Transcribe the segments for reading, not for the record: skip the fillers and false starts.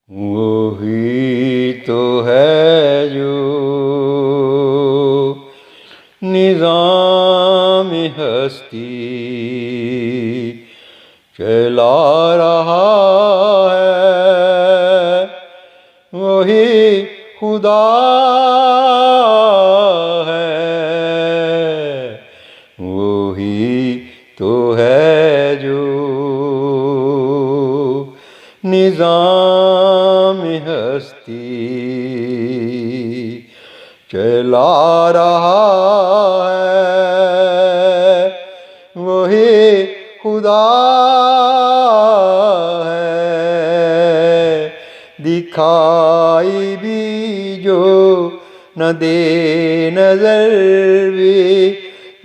وہی تو ہے جو نظام ہستی چلا رہا ہے، وہی خدا ہے، وہی تو ہے جو نظام ہستی چلا رہا ہے، وہی خدا ہے، دکھائی بھی جو نہ دے نظر بھی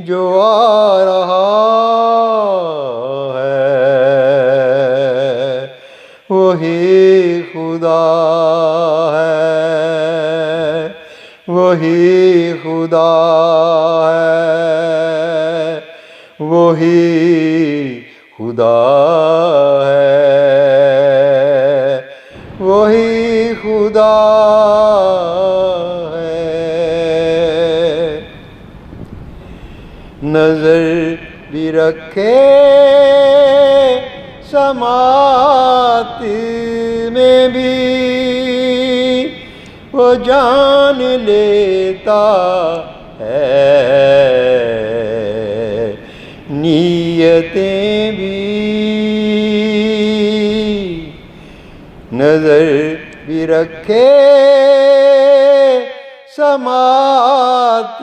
جو آ رہا ہے، وہی خدا ہے، وہی خدا ہے، وہی خدا ہے، وہی خدا ہے۔ نظر بھی رکھے سماعت میں بھی وہ جان لیتا ہے، نیتیں بھی نظر بھی رکھے سماعت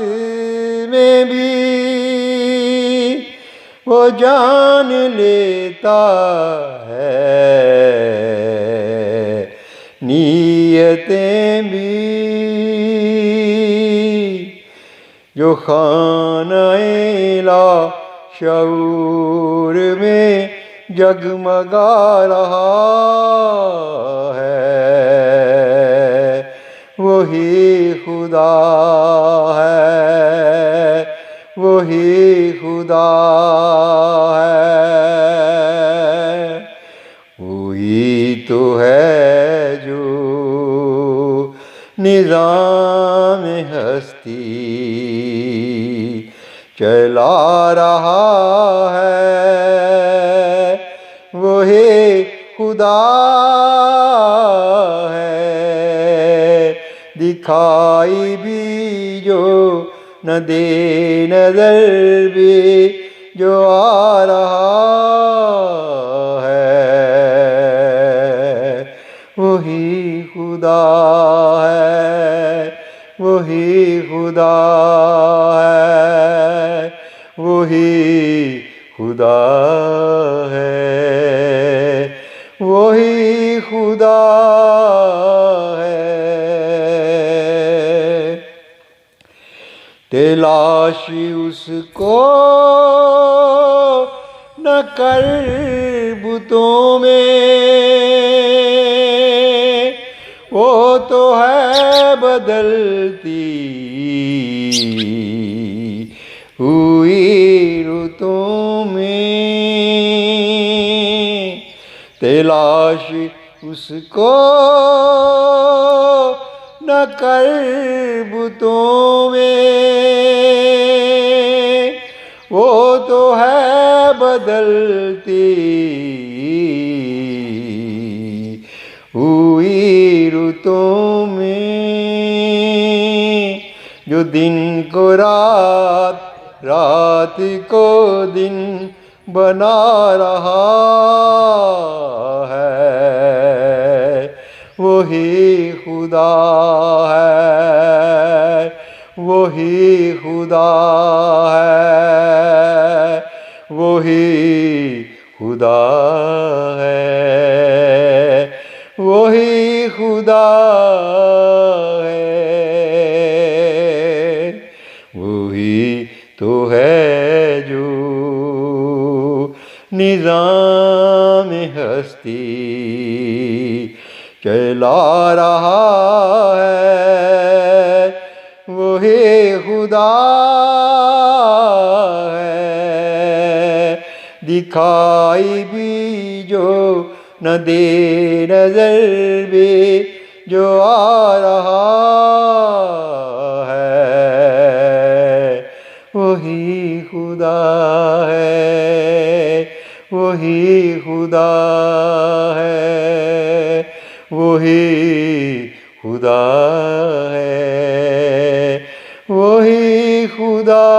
میں بھی وہ جان لیتا ہے، نیتیں بھی جو خانہ لا شعور میں جگمگا رہا ہے، وہی خدا ہے، وہی خدا ہے، وہی تو ہے جو نظام ہستی چلا رہا ہے، وہی خدا ہے، دکھائی بھی جو نہ دے نظر بھی جو آ رہا ہے، وہی خدا ہے، وہی خدا ہے، وہی خدا ہے، وہی خدا ہے۔ تلاش اس کو نہ کر بتوں میں، وہ تو ہے بدلتی ہوئی رتوں میں، تلاش اس کو نہ کر بتوں میں، وہ تو ہے بدلتی ہوئی رتوں میں، جو دن کو رات، رات کو دن بنا رہا ہے، وہی خدا ہے، وہی خدا ہے، وہی خدا ہے، وہی خدا ہے، وہی تو ہے جو نظام ہستی چلا رہا ہے، وہی خدا ہے، دکھائی بھی جو نہ دے نظر بھی جو آ رہا ہے وہی خدا ہے، وہی خدا ہے، وہی خدا ہے، وہی خدا